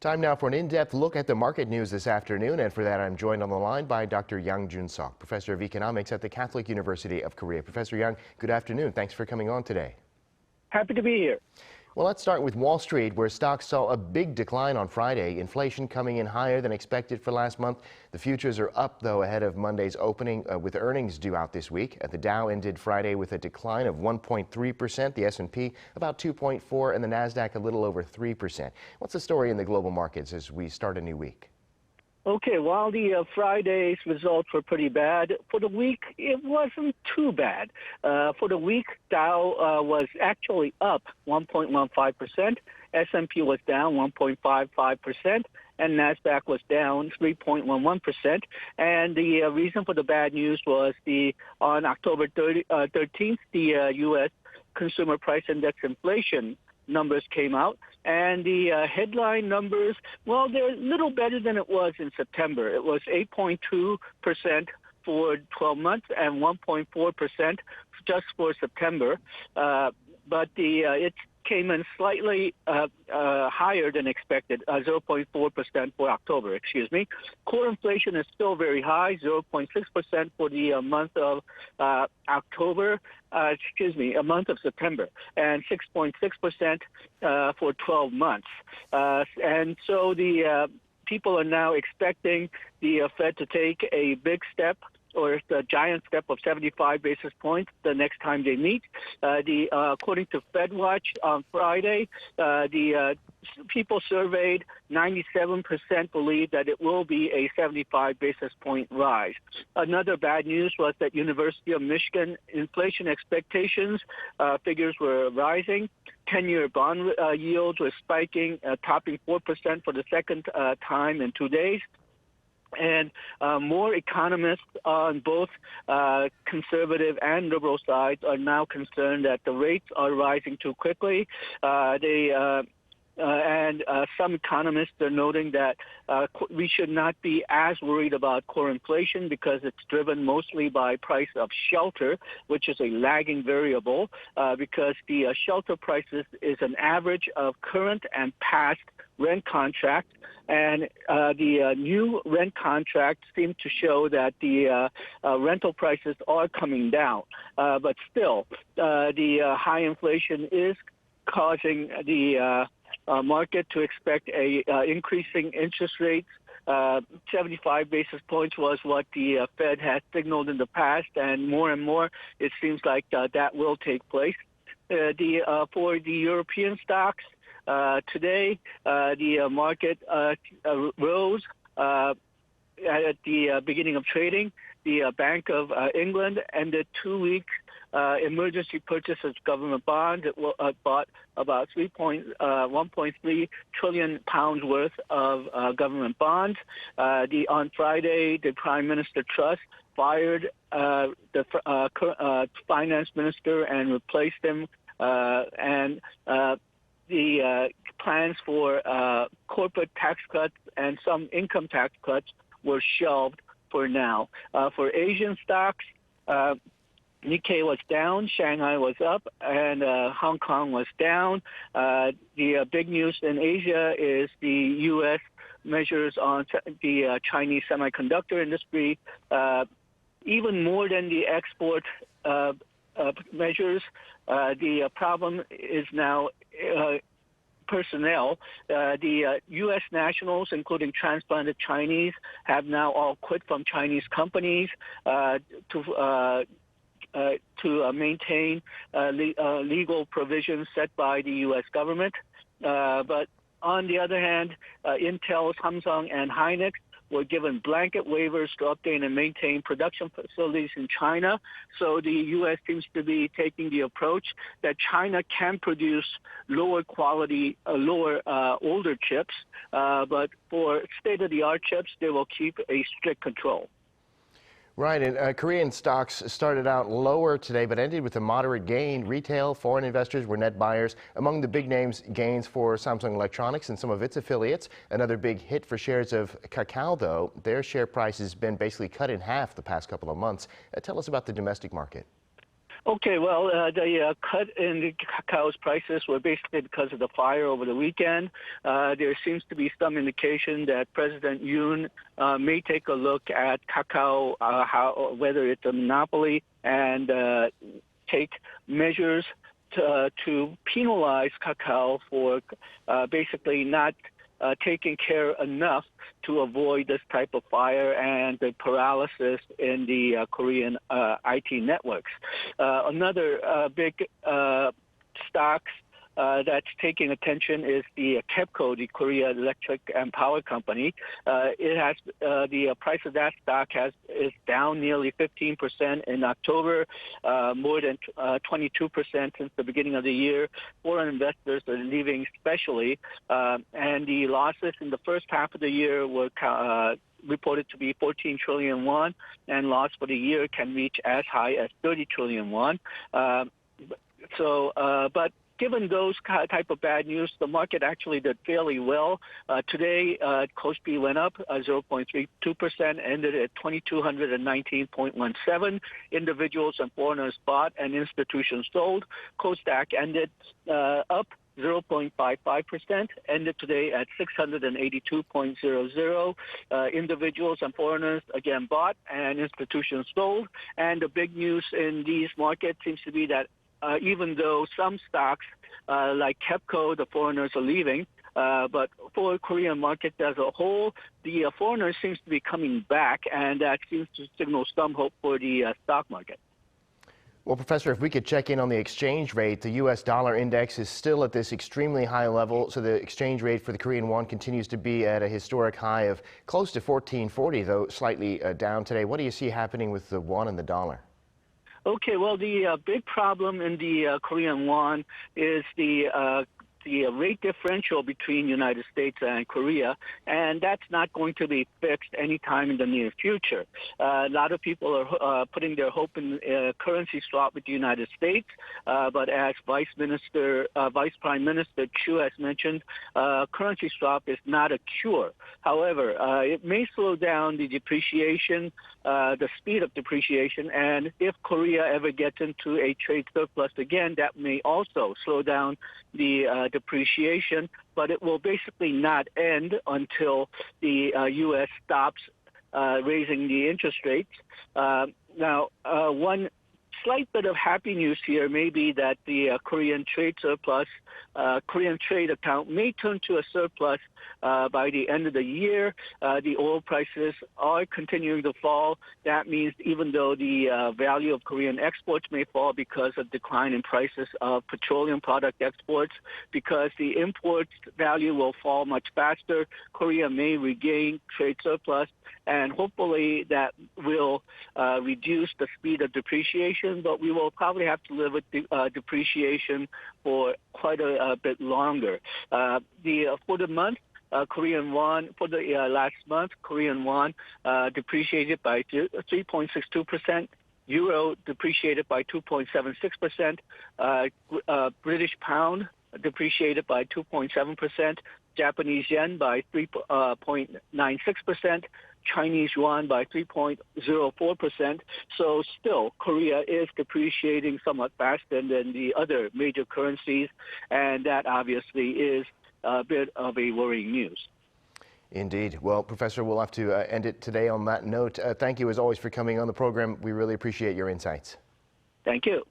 Time now for an in-depth look at the market news this afternoon, and for that I'm joined on the line by Dr. Jun-sok, professor of economics at the Catholic University of Korea. Professor Young, good afternoon. Thanks for coming on today. Happy to be here. Well, let's start with Wall Street, where stocks saw a big decline on Friday. Inflation coming in higher than expected for last month. The futures are up, though, ahead of Monday's opening with earnings due out this week. The Dow ended Friday with a decline of 1.3%, the S&P about 2.4%, and the Nasdaq a little over 3%. What's the story in the global markets as we start a new week? Okay, while the Friday's results were pretty bad, for the week, it wasn't too bad. For the week, Dow was actually up 1.15%, S&P was down 1.55%, and Nasdaq was down 3.11%. And the reason for the bad news was on October 13th, the U.S. Consumer Price Index inflation numbers came out, and the headline numbers, well, they're a little better than it was in September. It was 8.2% for 12 months and 1.4% just for September, but it came in slightly higher than expected, 0.4% for October, Core inflation is still very high, 0.6% for the month of month of September, and 6.6% for 12 months. And so the people are now expecting the Fed to take a big step, or the giant step of 75 basis points the next time they meet. According to FedWatch on Friday, the people surveyed, 97% believe that it will be a 75 basis point rise. Another bad news was that University of Michigan inflation expectations figures were rising. 10-year bond yields were spiking, topping 4% for the second time in 2 days. And more economists on both conservative and liberal sides are now concerned that the rates are rising too quickly. And some economists are noting that we should not be as worried about core inflation because it's driven mostly by price of shelter, which is a lagging variable, because the shelter prices is an average of current and past rent contract, and the new rent contract seems to show that the rental prices are coming down. But still, the high inflation is causing the market to expect a increasing interest rates. 75 basis points was what the Fed has signaled in the past, and more it seems like that will take place. For the European stocks, today, the market rose at the beginning of trading. The Bank of England ended 2 weeks emergency purchase of government bonds. It bought about 1.3 trillion pounds worth of government bonds. On Friday, the Prime Minister Truss fired the finance minister and replaced him, and the plans for corporate tax cuts and some income tax cuts were shelved for now. For Asian stocks, Nikkei was down, Shanghai was up, and Hong Kong was down. The big news in Asia is the U.S. measures on the Chinese semiconductor industry. Even more than the export measures, the problem is now personnel. The U.S. nationals, including transplanted Chinese, have now all quit from Chinese companies to maintain legal provisions set by the U.S. government. But on the other hand, Intel, Samsung, and Hynix were given blanket waivers to update and maintain production facilities in China. So the U.S. seems to be taking the approach that China can produce lower quality, older chips, but for state-of-the-art chips, they will keep a strict control. Right, and Korean stocks started out lower today but ended with a moderate gain. Retail, foreign investors were net buyers. Among the big names, gains for Samsung Electronics and some of its affiliates. Another big hit for shares of Kakao, though. Their share price has been basically cut in half the past couple of months. Tell us about the domestic market. Okay, well, the cut in the cacao's prices were basically because of the fire over the weekend. There seems to be some indication that President Yoon may take a look at cacao, whether it's a monopoly, and take measures to penalize cacao for basically not taking care enough to avoid this type of fire and the paralysis in the Korean IT networks. Another big stocks that's taking attention is the KEPCO, the Korea Electric and Power Company. It has the price of that stock is down nearly 15% in October, more than 22% since the beginning of the year. Foreign investors are leaving, especially, and the losses in the first half of the year were reported to be 14 trillion won, and loss for the year can reach as high as 30 trillion won. But given those type of bad news, the market actually did fairly well. Today, Kospi went up 0.32%, ended at 2,219.17. Individuals and foreigners bought and institutions sold. Kosdaq ended up 0.55%, ended today at 682.00. Individuals and foreigners again bought and institutions sold. And the big news in these markets seems to be that even though some stocks like KEPCO, the foreigners are leaving, but for Korean market as a whole, the foreigners seems to be coming back, and that seems to signal some hope for the stock market. Well, Professor, if we could check in on the exchange rate, the U.S. dollar index is still at this extremely high level, so the exchange rate for the Korean won continues to be at a historic high of close to 1440, though slightly down today. What do you see happening with the won and the dollar? Okay, well, the big problem in the Korean won is the rate differential between United States and Korea, and that's not going to be fixed anytime in the near future. A lot of people are putting their hope in currency swap with the United States, but as Vice Prime Minister Chu has mentioned, currency swap is not a cure. However, it may slow down the depreciation, the speed of depreciation, and if Korea ever gets into a trade surplus again, that may also slow down the depreciation, but it will basically not end until the U.S. stops raising the interest rates. Now, one slight bit of happy news here may be that the Korean trade surplus, Korean trade account may turn to a surplus by the end of the year. The oil prices are continuing to fall. That means even though the value of Korean exports may fall because of decline in prices of petroleum product exports, because the imports value will fall much faster, Korea may regain trade surplus, and hopefully that will reduce the speed of depreciation, but we will probably have to live with depreciation for quite a bit longer. For the month, Korean won, for the last month, Korean won depreciated by 3.62%. Euro depreciated by 2.76%. British pound depreciated by 2.7%. Japanese yen by 3.96%. Chinese yuan by 3.04%. So still, Korea is depreciating somewhat faster than the other major currencies, and that obviously is a bit of a worrying news. Indeed. Well, Professor, we'll have to end it today on that note. Thank you, as always, for coming on the program. We really appreciate your insights. Thank you.